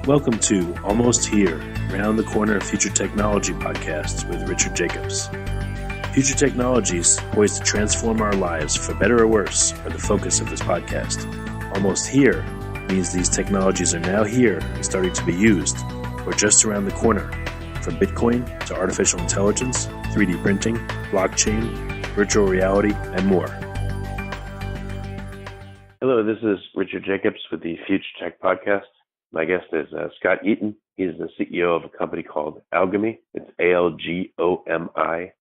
Welcome to Almost Here, Round the Corner Future Technology podcast with Richard Jacobs. Future technologies poised to transform our lives for better or worse are the focus of this podcast. Almost here means these technologies are now here and starting to be used, or just around the corner, from Bitcoin to artificial intelligence, 3D printing, blockchain, virtual reality, and more. Hello, this is Richard Jacobs with the Future Tech Podcast. My guest is Scott Eaton. He's the CEO of a company called Algomi. It's Algomi,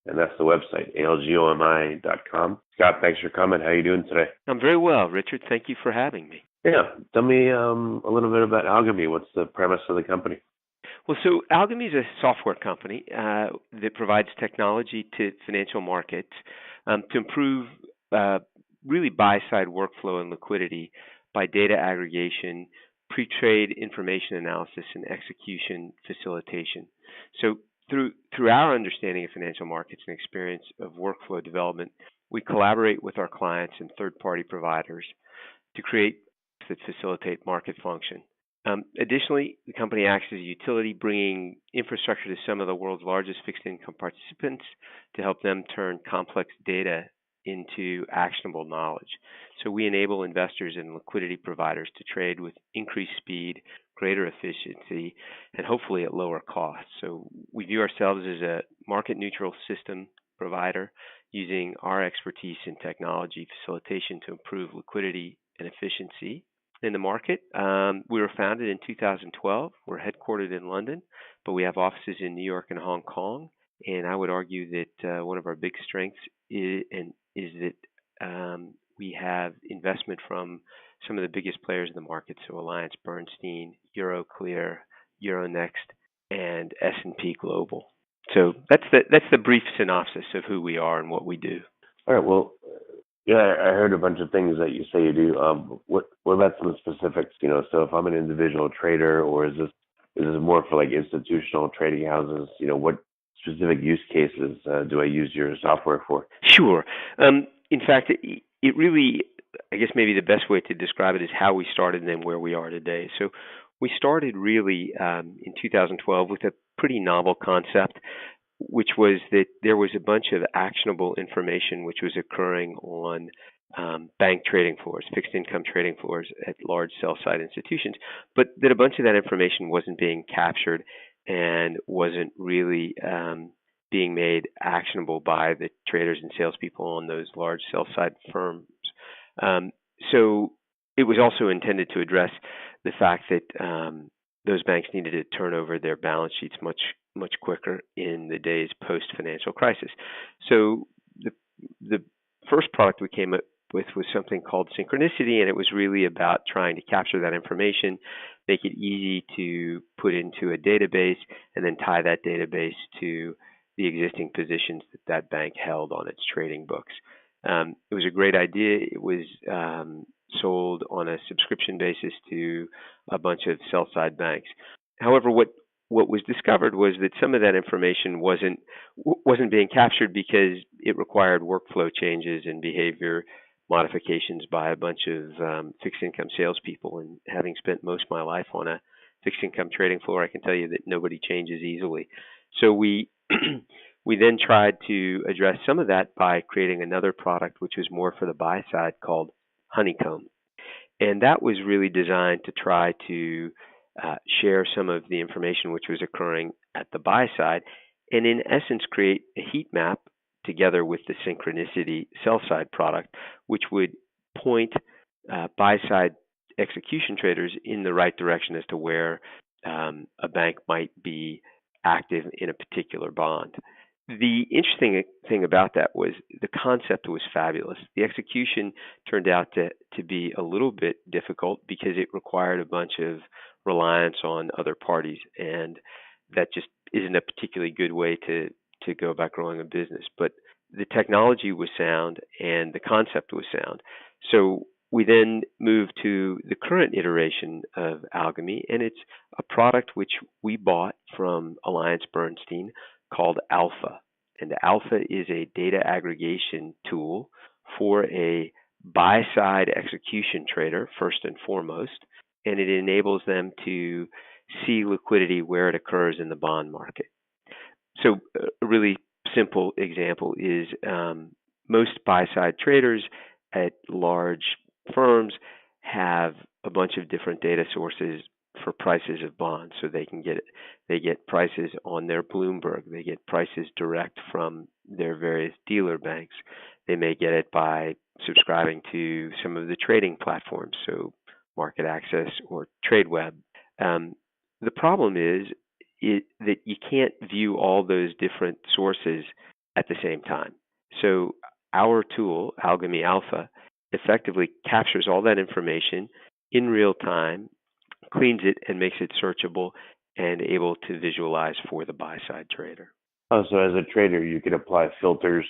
and that's the website, algomi.com. Scott, thanks for coming. How are you doing today? I'm very well, Richard. Thank you for having me. Yeah, tell me a little bit about Algomi. What's the premise of the company? Well, so Algomi is a software company that provides technology to financial markets to improve really buy-side workflow and liquidity by data aggregation, pre-trade information analysis, and execution facilitation. So through our understanding of financial markets and experience of workflow development, we collaborate with our clients and third-party providers to create that facilitate market function. Additionally, the company acts as a utility, bringing infrastructure to some of the world's largest fixed income participants to help them turn complex data into actionable knowledge. So we enable investors and liquidity providers to trade with increased speed, greater efficiency, and hopefully at lower cost. So we view ourselves as a market-neutral system provider using our expertise in technology facilitation to improve liquidity and efficiency in the market. We were founded in 2012. We're headquartered in London, but we have offices in New York and Hong Kong. And I would argue that one of our big strengths is that we have investment from some of the biggest players in the market, so AllianceBernstein, Euroclear, Euronext, and S&P Global. So that's the brief synopsis of who we are and what we do. All right. Well, yeah, I heard a bunch of things that you say you do. What about some specifics? So if I'm an individual trader, or is this more for like institutional trading houses? What specific use cases do I use your software for? Sure. In fact, it really, I guess maybe the best way to describe it is how we started and then where we are today. So we started really in 2012 with a pretty novel concept, which was that there was a bunch of actionable information which was occurring on bank trading floors, fixed income trading floors at large sell-side institutions, but that a bunch of that information wasn't being captured and wasn't really being made actionable by the traders and salespeople on those large sell-side firms. So it was also intended to address the fact that those banks needed to turn over their balance sheets much quicker in the days post-financial crisis. So the first product we came up with was something called Synchronicity, and it was really about trying to capture that information, make it easy to put into a database, and then tie that database to the existing positions that bank held on its trading books. It was a great idea. It was sold on a subscription basis to a bunch of sell-side banks. However, what was discovered was that some of that information wasn't being captured because it required workflow changes and behavior modifications by a bunch of fixed income salespeople. And having spent most of my life on a fixed income trading floor, I can tell you that nobody changes easily. So we then tried to address some of that by creating another product, which was more for the buy side, called Honeycomb. And that was really designed to try to share some of the information which was occurring at the buy side, and in essence create a heat map together with the Synchronicity sell-side product, which would point buy-side execution traders in the right direction as to where a bank might be active in a particular bond. The interesting thing about that was the concept was fabulous. The execution turned out to be a little bit difficult because it required a bunch of reliance on other parties, and that just isn't a particularly good way to go about growing a business. But the technology was sound and the concept was sound. So we then moved to the current iteration of Algomi, and it's a product which we bought from AllianceBernstein called Alpha. And Alpha is a data aggregation tool for a buy-side execution trader, first and foremost, and it enables them to see liquidity where it occurs in the bond market. So a really simple example is most buy-side traders at large firms have a bunch of different data sources for prices of bonds. So they get prices on their Bloomberg. They get prices direct from their various dealer banks. They may get it by subscribing to some of the trading platforms, so Market Access or TradeWeb. The problem is that you can't view all those different sources at the same time. So our tool, Algomi Alpha, effectively captures all that information in real time, cleans it, and makes it searchable and able to visualize for the buy-side trader. Oh, so as a trader, you can apply filters,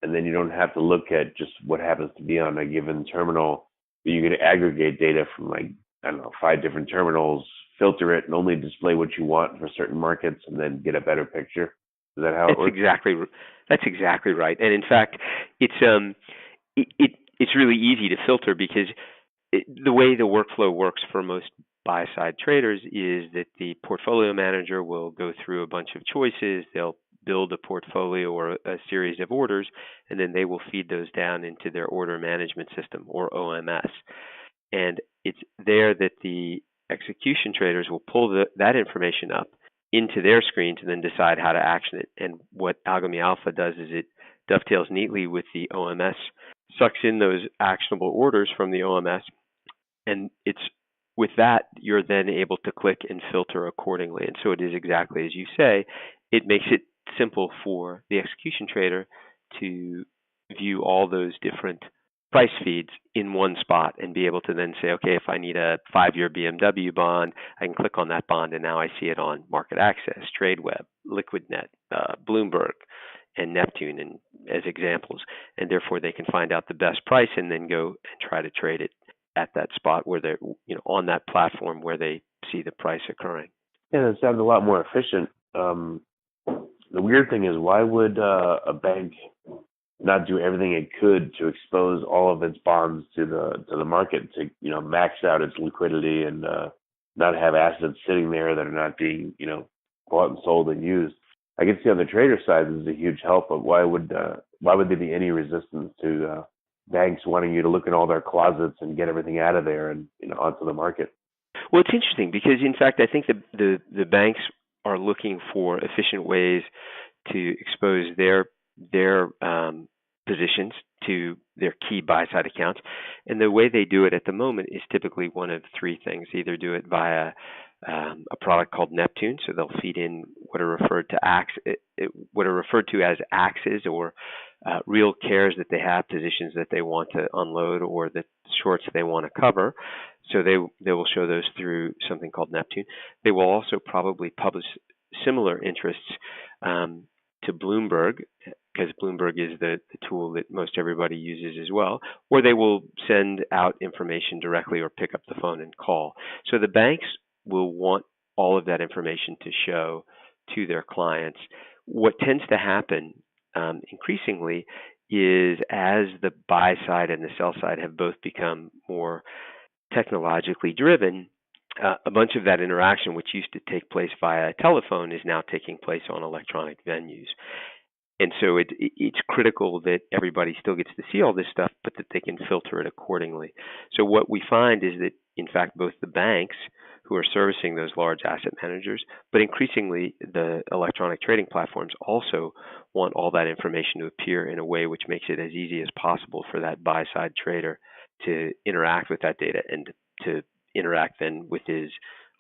and then you don't have to look at just what happens to be on a given terminal. You can aggregate data from, like, I don't know, 5 different terminals, filter it, and only display what you want for certain markets, and then get a better picture. Is that how it works? That's exactly right. And in fact, it's really easy to filter because the way the workflow works for most buy-side traders is that the portfolio manager will go through a bunch of choices. They'll build a portfolio or a series of orders, and then they will feed those down into their order management system, or OMS. And it's there that the execution traders will pull that information up into their screens and then decide how to action it. And what Algomi Alpha does is it dovetails neatly with the OMS, sucks in those actionable orders from the OMS, and it's with that you're then able to click and filter accordingly. And so it is exactly as you say. It makes it simple for the execution trader to view all those different price feeds in one spot and be able to then say, okay, if I need a 5-year BMW bond, I can click on that bond, and now I see it on Market Access, TradeWeb, LiquidNet, Bloomberg, and Neptune, and as examples. And therefore, they can find out the best price and then go and try to trade it at that spot where they're, on that platform where they see the price occurring. Yeah, that sounds a lot more efficient. The weird thing is, why would a bank not do everything it could to expose all of its bonds to the market to max out its liquidity and not have assets sitting there that are not being bought and sold and used? I can see on the trader side this is a huge help, but why would there be any resistance to banks wanting you to look in all their closets and get everything out of there and onto the market? Well, it's interesting because, in fact, I think the banks are looking for efficient ways to expose their positions to their key buy-side accounts. And the way they do it at the moment is typically one of 3 things. Either do it via a product called Neptune, so they'll feed in what are referred to as axes, or real cares that they have, positions that they want to unload, or the shorts they want to cover. So they will show those through something called Neptune. They will also probably publish similar interests to Bloomberg, because Bloomberg is the tool that most everybody uses as well, or they will send out information directly or pick up the phone and call. So the banks will want all of that information to show to their clients. What tends to happen increasingly is, as the buy side and the sell side have both become more technologically driven, a bunch of that interaction, which used to take place via telephone, is now taking place on electronic venues. And so it's critical that everybody still gets to see all this stuff, but that they can filter it accordingly. So what we find is that, in fact, both the banks who are servicing those large asset managers, but increasingly the electronic trading platforms, also want all that information to appear in a way which makes it as easy as possible for that buy-side trader to interact with that data and to interact then with his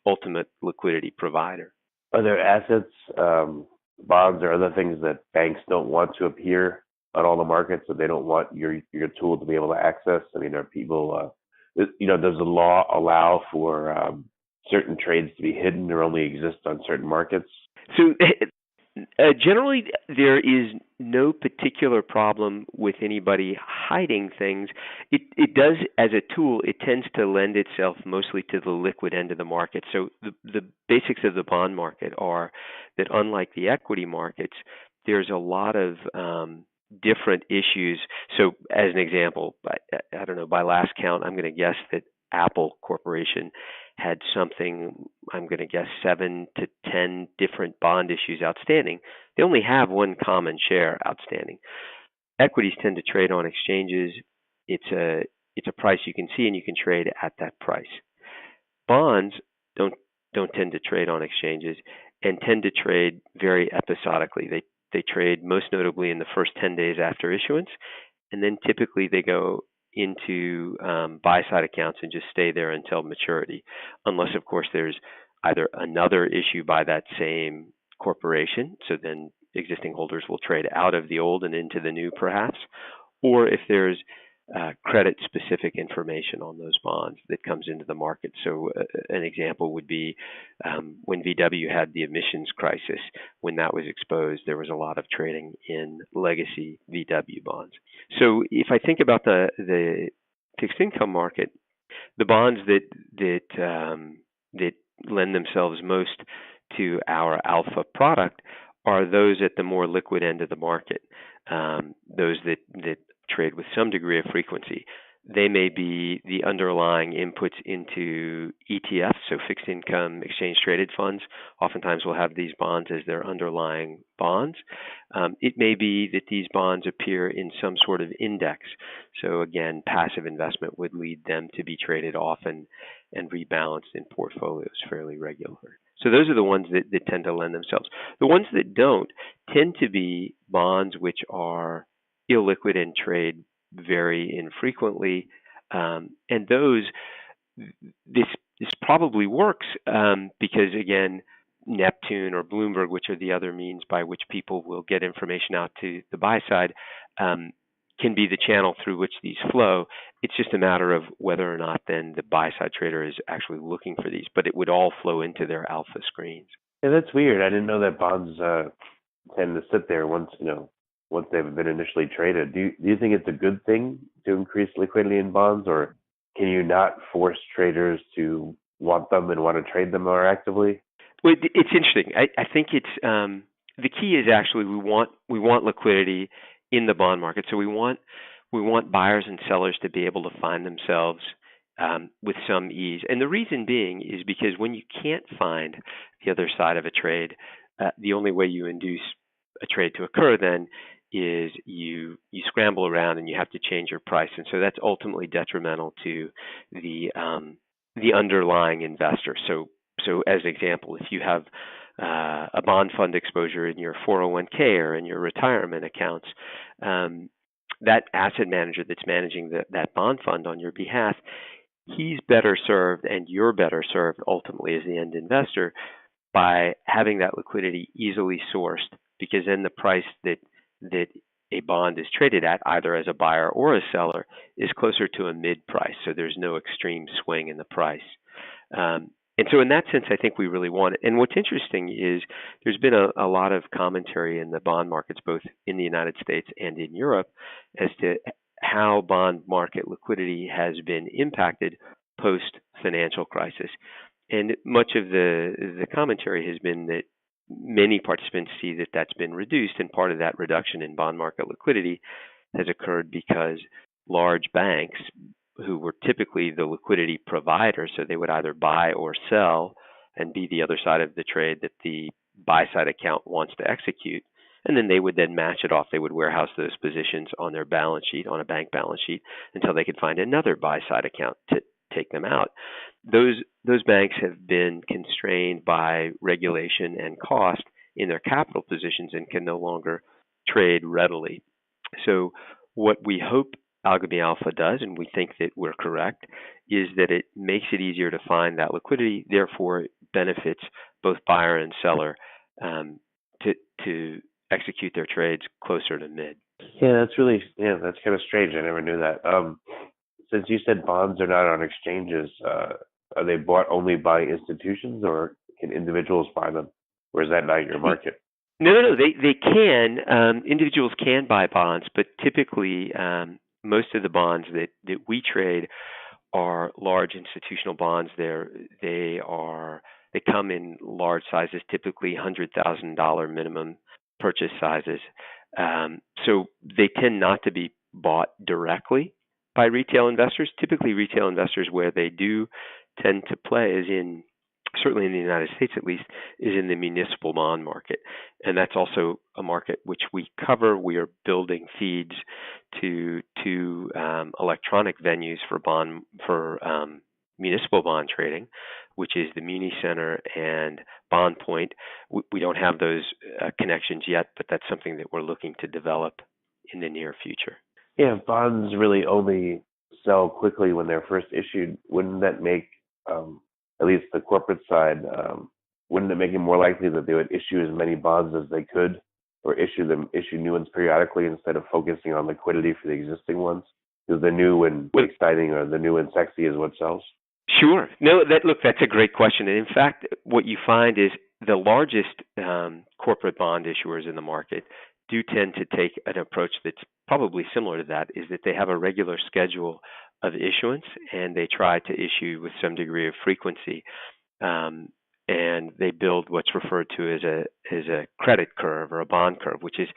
ultimate liquidity provider. Are there assets, bonds, or other things that banks don't want to appear on all the markets, that they don't want your tool to be able to access? I mean, are people, does the law allow for certain trades to be hidden or only exist on certain markets? So generally, there is no particular problem with anybody hiding things. It does, as a tool, it tends to lend itself mostly to the liquid end of the market. So the basics of the bond market are that, unlike the equity markets, there's a lot of different issues. So as an example, I don't know, by last count, I'm going to guess that Apple Corporation had something, I'm going to guess 7 to 10 different bond issues outstanding. They only have one common share outstanding. Equities tend to trade on exchanges. It's a price you can see and you can trade at that price. Bonds don't tend to trade on exchanges and tend to trade very episodically. They trade most notably in the first 10 days after issuance, and then typically they go into buy side accounts and just stay there until maturity, unless of course there's either another issue by that same corporation, so then existing holders will trade out of the old and into the new perhaps, or if there's credit specific information on those bonds that comes into the market. So an example would be when VW had the emissions crisis. When that was exposed, there was a lot of trading in legacy VW bonds. So if I think about the fixed income market, the bonds that lend themselves most to our alpha product are those at the more liquid end of the market, those that trade with some degree of frequency. They may be the underlying inputs into ETFs, so fixed income exchange traded funds. Oftentimes will have these bonds as their underlying bonds. It may be that these bonds appear in some sort of index. So again, passive investment would lead them to be traded often and rebalanced in portfolios fairly regularly. So those are the ones that tend to lend themselves. The ones that don't tend to be bonds which are illiquid and trade very infrequently, and those this probably works because again, Neptune or Bloomberg, which are the other means by which people will get information out to the buy side, can be the channel through which these flow. It's just a matter of whether or not then the buy side trader is actually looking for these, but it would all flow into their alpha screens. Yeah, that's weird. I didn't know that bonds tend to sit there once they've been initially traded. Do you think it's a good thing to increase liquidity in bonds, or can you not force traders to want them and want to trade them more actively? Well, it's interesting. I think it's the key is actually we want liquidity in the bond market. So we want buyers and sellers to be able to find themselves with some ease. And the reason being is because when you can't find the other side of a trade, the only way you induce a trade to occur then is you scramble around and you have to change your price, and so that's ultimately detrimental to the underlying investor. So as an example, if you have a bond fund exposure in your 401k or in your retirement accounts, that asset manager that's managing that bond fund on your behalf, he's better served and you're better served ultimately as the end investor by having that liquidity easily sourced, because then the price that a bond is traded at, either as a buyer or a seller, is closer to a mid price. So there's no extreme swing in the price. And so in that sense, I think we really want it. And what's interesting is there's been a lot of commentary in the bond markets, both in the United States and in Europe, as to how bond market liquidity has been impacted post-financial crisis. And much of the commentary has been that many participants see that that's been reduced, and part of that reduction in bond market liquidity has occurred because large banks, who were typically the liquidity provider, so they would either buy or sell and be the other side of the trade that the buy side account wants to execute, and then they would then match it off. They would warehouse those positions on their balance sheet, on a bank balance sheet, until they could find another buy side account to take them out. Those banks have been constrained by regulation and cost in their capital positions and can no longer trade readily. So what we hope Algomi Alpha does, and we think that we're correct, is that it makes it easier to find that liquidity, therefore it benefits both buyer and seller to execute their trades closer to mid. Yeah, that's kind of strange. I never knew that. Since you said bonds are not on exchanges, are they bought only by institutions, or can individuals buy them? Or is that not your market? No. They can. Individuals can buy bonds, but typically most of the bonds that we trade are large institutional bonds. They come in large sizes, typically $100,000 minimum purchase sizes. So they tend not to be bought directly by retail investors. Typically, retail investors where they do tend to play is in, certainly in the United States at least, is in the municipal bond market. And that's also a market which we cover. We are building feeds to electronic venues for municipal bond trading, which is the Muni Center and Bond Point. We don't have those connections yet, but that's something that we're looking to develop in the near future. Yeah, if bonds really only sell quickly when they're first issued, wouldn't that make at least the corporate side, wouldn't it make it more likely that they would issue as many bonds as they could, or issue new ones periodically instead of focusing on liquidity for the existing ones? Because the new and exciting, or the new and sexy, is what sells. Sure. No, that's a great question. And in fact, what you find is the largest corporate bond issuers in the market do tend to take an approach that's probably similar to that, is that they have a regular schedule of issuance and they try to issue with some degree of frequency. And they build what's referred to as a credit curve or a bond curve, which is,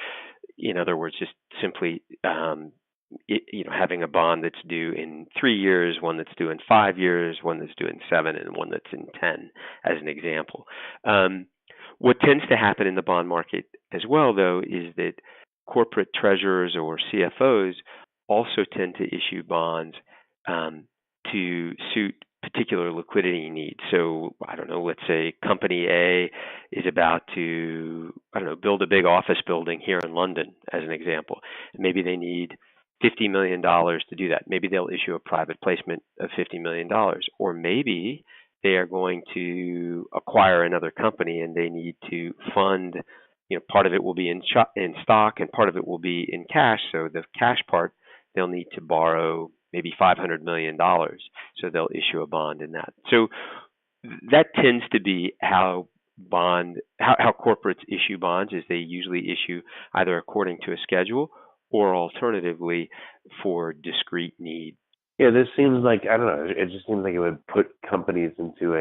in other words, just simply having a bond that's due in 3 years, one that's due in 5 years, one that's due in 7, and one that's in 10, as an example. What tends to happen in the bond market as well, though, is that corporate treasurers or CFOs also tend to issue bonds to suit particular liquidity needs. So, I don't know, let's say company A is about to, build a big office building here in London, as an example. Maybe they need $50 million to do that. Maybe they'll issue a private placement of $50 million. Or maybe they are going to acquire another company and they need to fund, part of it will be in stock and part of it will be in cash. So the cash part, they'll need to borrow maybe $500 million. So they'll issue a bond in that. So that tends to be how corporates issue bonds, is they usually issue either according to a schedule or alternatively for discrete need. Yeah, this seems like, I don't know, it just seems like it would put companies into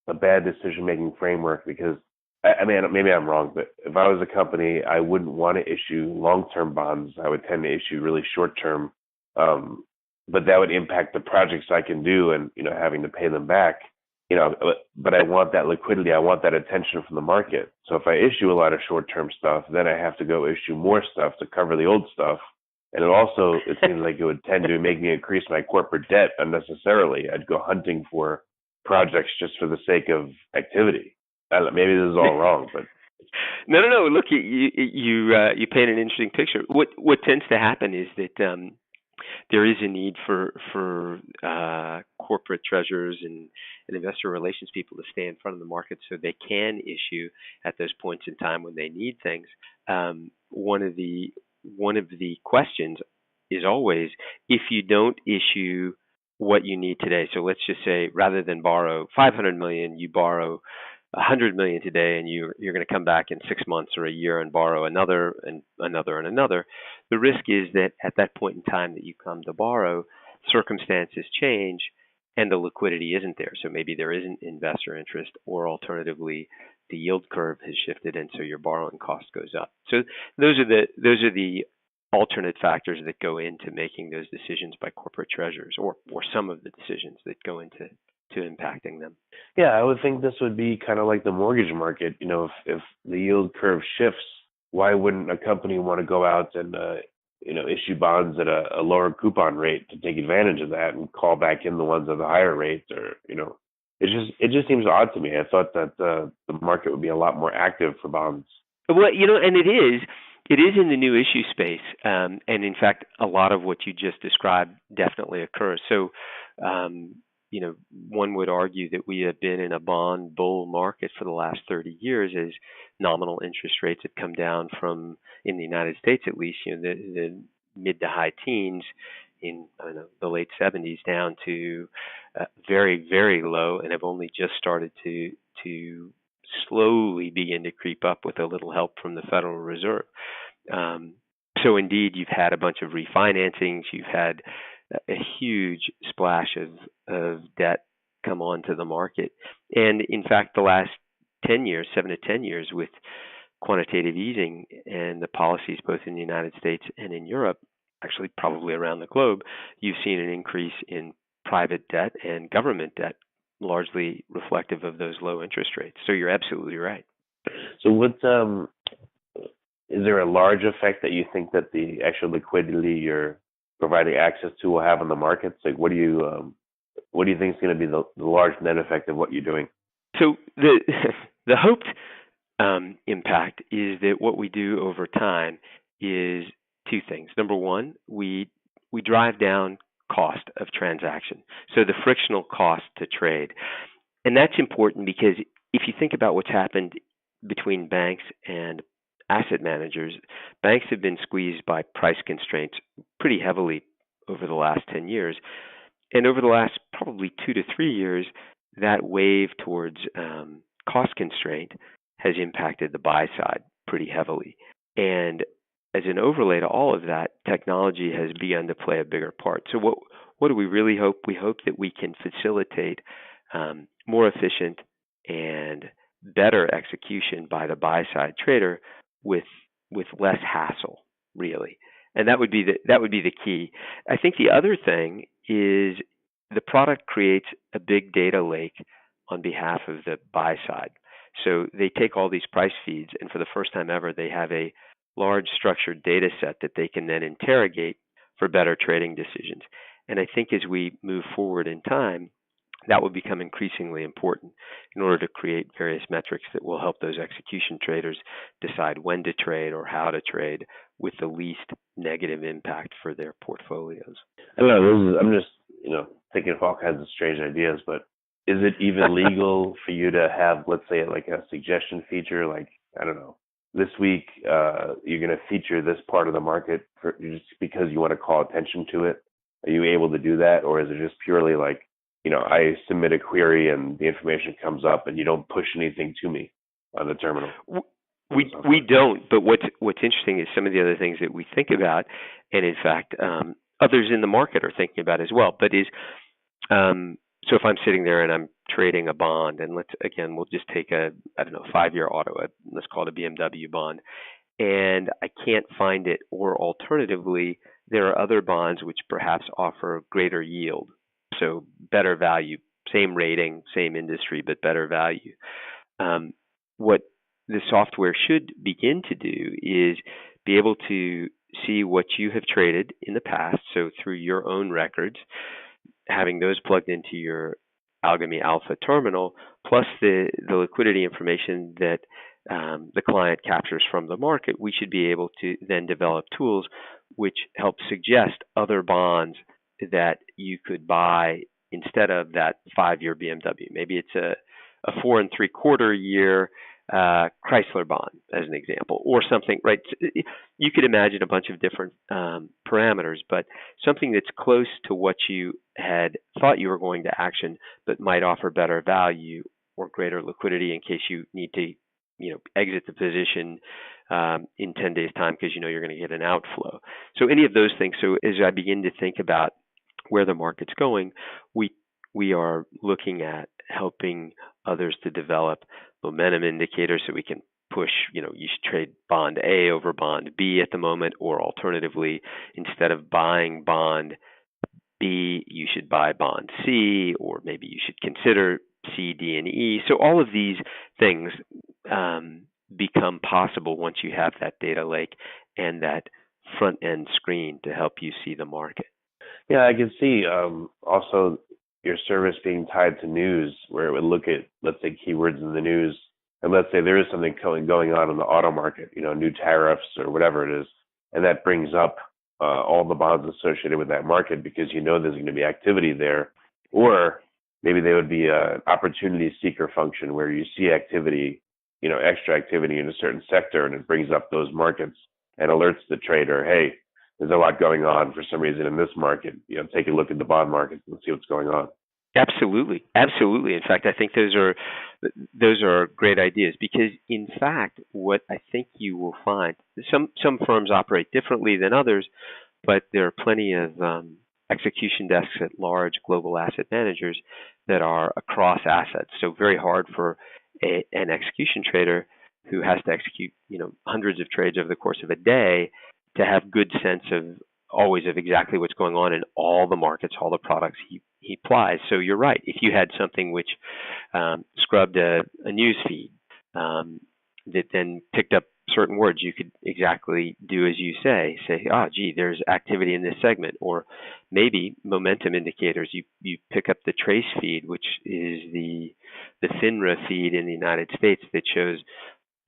a bad decision-making framework, because, I mean, maybe I'm wrong, but if I was a company, I wouldn't want to issue long-term bonds. I would tend to issue really short-term, but that would impact the projects I can do and, having to pay them back. But I want that liquidity. I want that attention from the market. So if I issue a lot of short-term stuff, then I have to go issue more stuff to cover the old stuff. And it seems like it would tend to make me increase my corporate debt unnecessarily. I'd go hunting for projects just for the sake of activity. Maybe this is all wrong, but no. Look, you paint an interesting picture. What tends to happen is that there is a need for corporate treasurers and investor relations people to stay in front of the market so they can issue at those points in time when they need things. One of the questions is always, if you don't issue what you need today. So let's just say, rather than borrow $500 million, you borrow $100 million today, and you're going to come back in 6 months or a year and borrow another and another and another. The risk is that at that point in time that you come to borrow, circumstances change and the liquidity isn't there. So maybe there isn't investor interest, or alternatively, the yield curve has shifted, and so your borrowing cost goes up. So those are the alternate factors that go into making those decisions by corporate treasurers, or some of the decisions that go into impacting them. Yeah, I would think this would be kind of like the mortgage market. If the yield curve shifts, why wouldn't a company want to go out and issue bonds at a lower coupon rate to take advantage of that and call back in the ones at the higher rate? Or it just seems odd to me. I thought that the market would be a lot more active for bonds. Well, and it is in the new issue space, and in fact, a lot of what you just described definitely occurs. So, one would argue that we have been in a bond bull market for the last 30 years, as nominal interest rates have come down from, in the United States at least, the mid to high teens in the late 70s down to very, very low, and have only just started to slowly begin to creep up with a little help from the Federal Reserve. So indeed, you've had a bunch of refinancings. You've had a huge splash of debt come onto the market. And in fact, the last 7 to 10 years, with quantitative easing and the policies both in the United States and in Europe, actually probably around the globe, you've seen an increase in private debt and government debt, largely reflective of those low interest rates. So you're absolutely right. So what is there a large effect that you think that the extra liquidity you're providing access to will have on the markets? Like what do you think is going to be the large net effect of what you're doing? So the the hoped impact is that what we do over time is two things. Number one, we drive down cost of transaction, so the frictional cost to trade, and that's important because if you think about what's happened between banks and asset managers, banks have been squeezed by price constraints pretty heavily over the last 10 years. And over the last probably 2 to 3 years, that wave towards cost constraint has impacted the buy side pretty heavily. And as an overlay to all of that, technology has begun to play a bigger part. So what do we really hope? We hope that we can facilitate more efficient and better execution by the buy side trader with less hassle, really. And that would be the key. I think the other thing is the product creates a big data lake on behalf of the buy side. So they take all these price feeds, and for the first time ever, they have a large structured data set that they can then interrogate for better trading decisions. And I think as we move forward in time, that will become increasingly important in order to create various metrics that will help those execution traders decide when to trade or how to trade with the least negative impact for their portfolios. I don't know. I'm just thinking of all kinds of strange ideas, but is it even legal for you to have, let's say, like a suggestion feature? Like, I don't know, this week you're going to feature this part of the market just because you want to call attention to it. Are you able to do that, or is it just purely like, I submit a query and the information comes up and you don't push anything to me on the terminal? We don't, but what's interesting is some of the other things that we think about, and in fact, others in the market are thinking about as well. But so if I'm sitting there and I'm trading a bond, and we'll just take a 5-year auto, let's call it a BMW bond, and I can't find it, or alternatively, there are other bonds which perhaps offer greater yield, so better value, same rating, same industry, but better value. What the software should begin to do is be able to see what you have traded in the past, so through your own records, having those plugged into your Algomi Alpha terminal, plus the liquidity information that the client captures from the market. We should be able to then develop tools which help suggest other bonds that you could buy instead of that 5-year BMW. Maybe it's a 4 3/4 year Chrysler bond, as an example, or something, right? You could imagine a bunch of different parameters, but something that's close to what you had thought you were going to action, but might offer better value or greater liquidity in case you need to, exit the position in 10 days' time because you're going to get an outflow. So any of those things. So as I begin to think about where the market's going, we are looking at helping others to develop momentum indicators so we can push, you should trade bond A over bond B at the moment, or alternatively, instead of buying bond B, you should buy bond C, or maybe you should consider C, D, and E. So all of these things become possible once you have that data lake and that front end screen to help you see the market. Yeah, I can see also your service being tied to news, where it would look at, let's say, keywords in the news, and let's say there is something going on in the auto market, new tariffs or whatever it is, and that brings up all the bonds associated with that market because there's going to be activity there. Or maybe there would be an opportunity seeker function where you see activity, extra activity in a certain sector, and it brings up those markets and alerts the trader, hey, there's a lot going on for some reason in this market. Take a look at the bond market and see what's going on. Absolutely. In fact, I think those are great ideas because, in fact, what I think you will find, some firms operate differently than others, but there are plenty of execution desks at large global asset managers that are across assets. So very hard for an execution trader who has to execute, hundreds of trades over the course of a day to have good sense of always of exactly what's going on in all the markets, all the products he applies. So you're right. If you had something which scrubbed a news feed that then picked up certain words, you could exactly do as you say, gee, there's activity in this segment. Or maybe momentum indicators. You pick up the trace feed, which is the FINRA feed in the United States that shows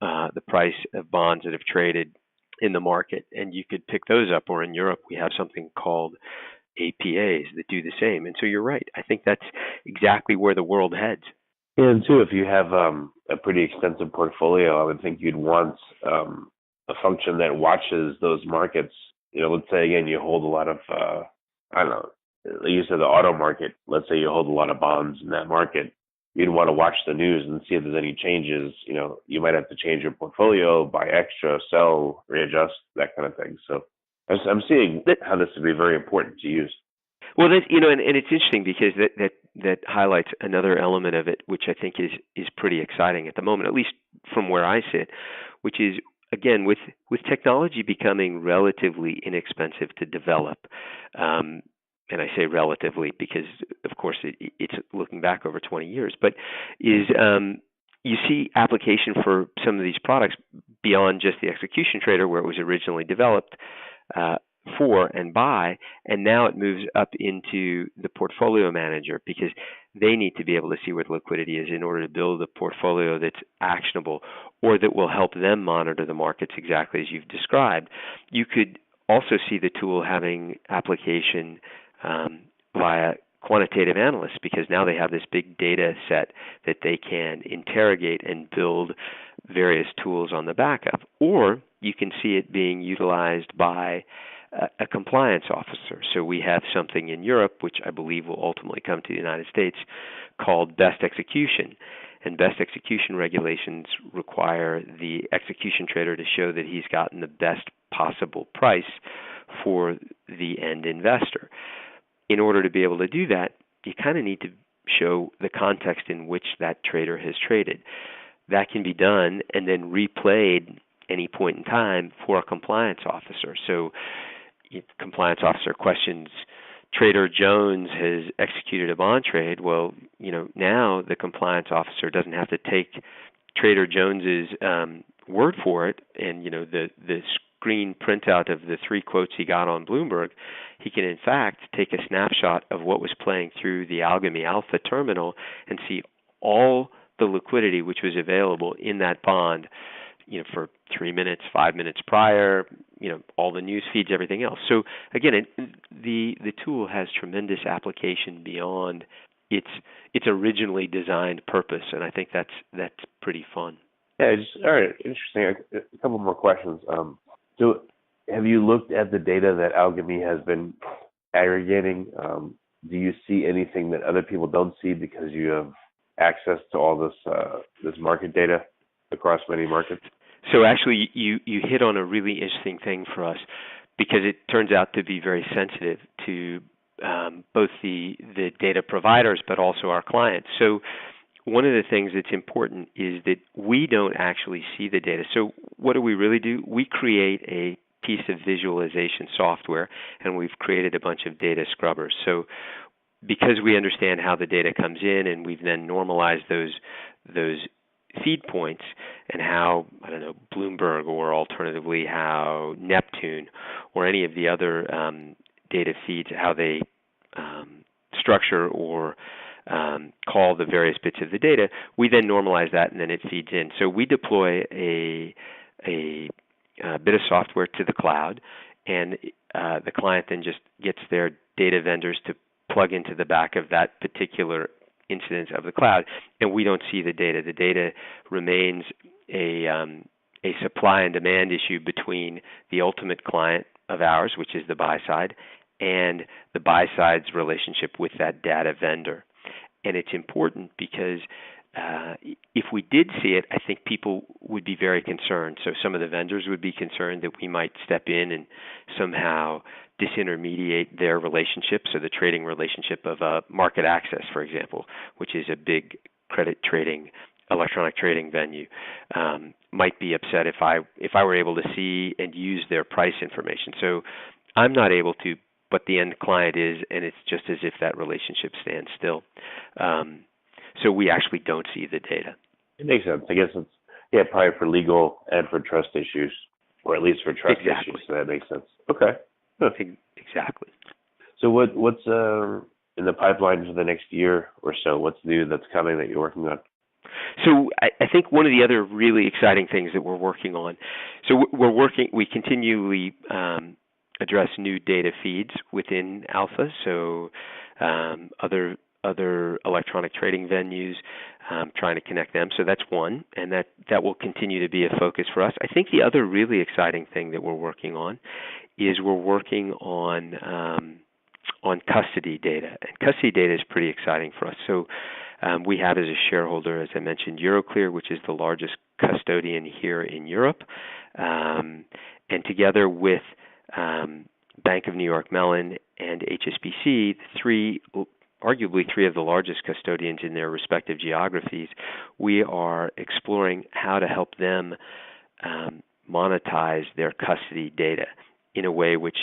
the price of bonds that have traded in the market, and you could pick those up. Or in Europe, we have something called APAs that do the same. And so you're right. I think that's exactly where the world heads. And too, if you have a pretty extensive portfolio, I would think you'd want a function that watches those markets. Let's say again, you hold a lot of, I don't know, like you said, the auto market. Let's say you hold a lot of bonds in that market. You'd want to watch the news and see if there's any changes. You might have to change your portfolio, buy extra, sell, readjust, that kind of thing. So I'm seeing how this would be very important to use. Well, and it's interesting because that highlights another element of it, which I think is pretty exciting at the moment, at least from where I sit, which is, again, with technology becoming relatively inexpensive to develop. And I say relatively because, of course, it's looking back over 20 years, but you see application for some of these products beyond just the execution trader, where it was originally developed for and by, and now it moves up into the portfolio manager, because they need to be able to see where the liquidity is in order to build a portfolio that's actionable, or that will help them monitor the markets exactly as you've described. You could also see the tool having application via quantitative analysts, because now they have this big data set that they can interrogate and build various tools on the back of. Or you can see it being utilized by a compliance officer. So we have something in Europe, which I believe will ultimately come to the United States, called best execution. And best execution regulations require the execution trader to show that he's gotten the best possible price for the end investor. In order to be able to do that, you kind of need to show the context in which that trader has traded. That can be done and then replayed any point in time for a compliance officer. So if the compliance officer questions, Trader Jones has executed a bond trade. Well, now the compliance officer doesn't have to take Trader Jones's word for it, and the screen printout of the 3 quotes he got on Bloomberg. He can in fact take a snapshot of what was playing through the Algomi Alpha terminal and see all the liquidity which was available in that bond, for 3 minutes, 5 minutes prior, all the news feeds, everything else. So again, the tool has tremendous application beyond its originally designed purpose, and I think that's pretty fun. Yeah, all right, interesting. A couple more questions. So have you looked at the data that Algomi has been aggregating? Do you see anything that other people don't see because you have access to all this market data across many markets? So actually, you hit on a really interesting thing for us, because it turns out to be very sensitive to both the data providers but also our clients. So one of the things that's important is that we don't actually see the data. So what do we really do? We create a piece of visualization software, and we've created a bunch of data scrubbers. So because we understand how the data comes in, and we've then normalized those feed points, and how, Bloomberg, or alternatively how Neptune or any of the other data feeds, how they structure or call the various bits of the data, we then normalize that, and then it feeds in. So we deploy a bit of software to the cloud, and the client then just gets their data vendors to plug into the back of that particular instance of the cloud, and we don't see the data. The data remains a supply and demand issue between the ultimate client of ours, which is the buy side, and the buy side's relationship with that data vendor. And it's important because if we did see it, I think people would be very concerned. So some of the vendors would be concerned that we might step in and somehow disintermediate their relationship. So the trading relationship of market access, for example, which is a big credit trading, electronic trading venue, might be upset if I were able to see and use their price information. So I'm not able to, but the end client is, and it's just as if that relationship stands still. So we actually don't see the data. It makes sense. I guess it's probably for legal and for trust issues, or at least for trust Exactly. issues. So that makes sense. Okay. Huh. Exactly. So what's in the pipeline for the next year or so? What's new that's coming that you're working on? So I think one of the other really exciting things that we're working on, so we continually address new data feeds within Alpha, so other electronic trading venues, trying to connect them. So that's one, and that will continue to be a focus for us. I think the other really exciting thing that we're working on is we're working on custody data, and custody data is pretty exciting for us. So we have as a shareholder, as I mentioned, Euroclear, which is the largest custodian here in Europe, and together with Bank of New York Mellon and HSBC, arguably three of the largest custodians in their respective geographies, we are exploring how to help them monetize their custody data in a way which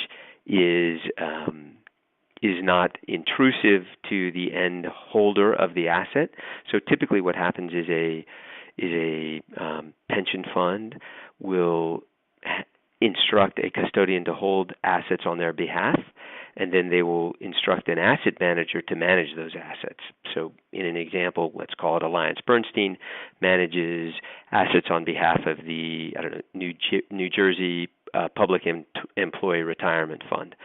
is not intrusive to the end holder of the asset. So typically what happens is a pension fund will instruct a custodian to hold assets on their behalf, and then they will instruct an asset manager to manage those assets. So in an example, let's call it AllianceBernstein manages assets on behalf of the New Jersey Public Employee Retirement Fund.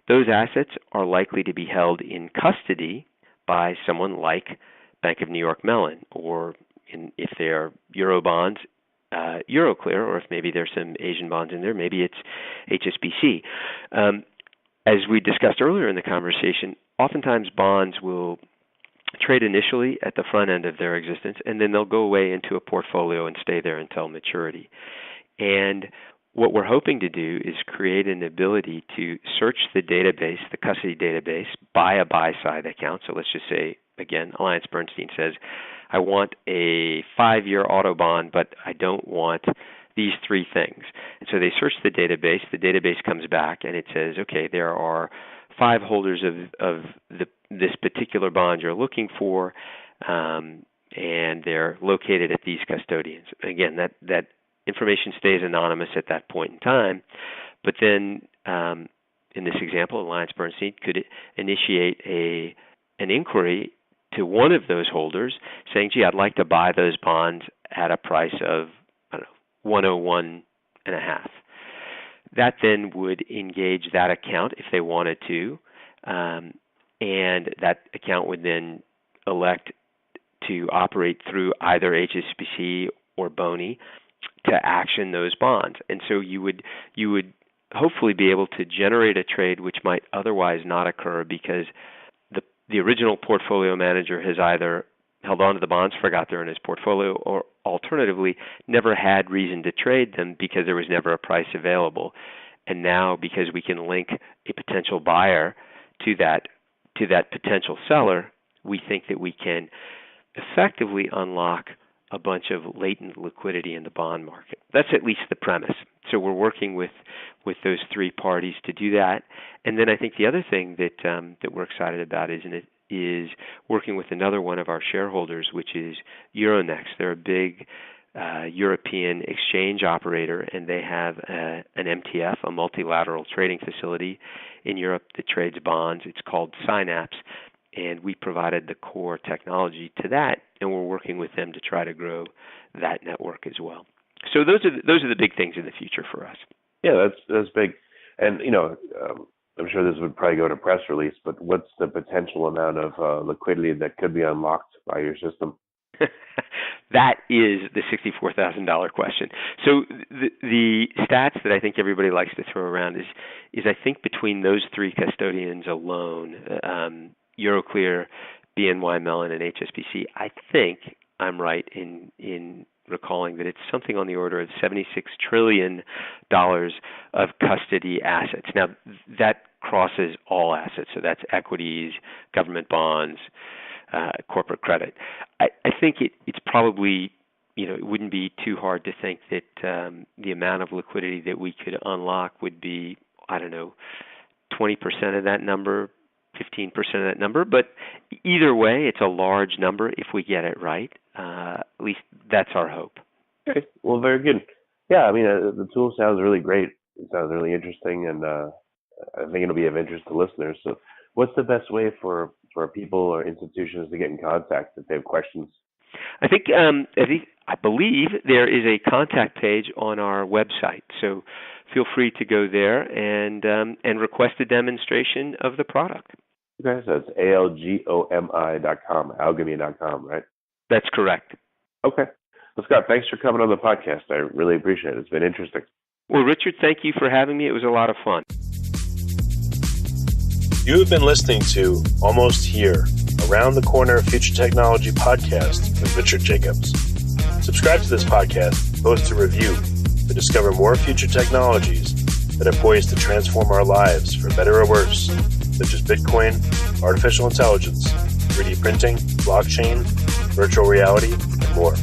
Those assets are likely to be held in custody by someone like Bank of New York Mellon, or if they are Euro bonds, Euroclear, or if maybe there's some Asian bonds in there, maybe it's HSBC. As we discussed earlier in the conversation, oftentimes bonds will trade initially at the front end of their existence, and then they'll go away into a portfolio and stay there until maturity. And what we're hoping to do is create an ability to search the database, the custody database, by a buy-side account. So let's just say, again, AllianceBernstein says, I want a 5-year auto bond, but I don't want these three things. And so they search the database comes back, and it says, okay, there are 5 holders of this particular bond you're looking for, and they're located at these custodians. Again, that information stays anonymous at that point in time, but then in this example, AllianceBernstein could initiate an inquiry to one of those holders saying, gee, I'd like to buy those bonds at a price of, 101.5. That then would engage that account if they wanted to, and that account would then elect to operate through either HSBC or BONI to action those bonds. And so you would hopefully be able to generate a trade which might otherwise not occur because the original portfolio manager has either held on to the bonds, forgot they're in his portfolio, or alternatively never had reason to trade them because there was never a price available. And now, because we can link a potential buyer to that potential seller, we think that we can effectively unlock a bunch of latent liquidity in the bond market. That's at least the premise. So we're working with those three parties to do that. And then I think the other thing that we're excited about is working with another one of our shareholders, which is Euronext. They're a big European exchange operator, and they have an MTF, a multilateral trading facility in Europe that trades bonds. It's called Synapse, and we provided the core technology to that, and we're working with them to try to grow that network as well. So those are the big things in the future for us. Yeah, that's big. And I'm sure this would probably go to press release, but what's the potential amount of liquidity that could be unlocked by your system? That is the $64,000 question. So the stats that I think everybody likes to throw around is I think between those three custodians alone, Euroclear, BNY Mellon, and HSBC, I think I'm right in recalling that it's something on the order of $76 trillion of custody assets. Now, that crosses all assets, so that's equities, government bonds, corporate credit. I think it's probably, it wouldn't be too hard to think that the amount of liquidity that we could unlock would be I don't know, 20% of that number, 15% of that number. But either way, it's a large number if we get it right. At least that's our hope. Okay, well, very good. Yeah, I mean, the tool sounds really great. It sounds really interesting, and I think it'll be of interest to listeners. So what's the best way for people or institutions to get in contact if they have questions? I believe there is a contact page on our website, so feel free to go there and request a demonstration of the product. Okay, so it's algomi.com, algomi.com, right? That's correct. Okay. Well, Scott, thanks for coming on the podcast. I really appreciate it. It's been interesting. Well, Richard, thank you for having me. It was a lot of fun. You have been listening to Almost Here, Around the Corner Future Technology podcast with Richard Jacobs. Subscribe to this podcast, post a review to discover more future technologies that are poised to transform our lives for better or worse, such as Bitcoin, artificial intelligence, 3D printing, blockchain, virtual reality, and more.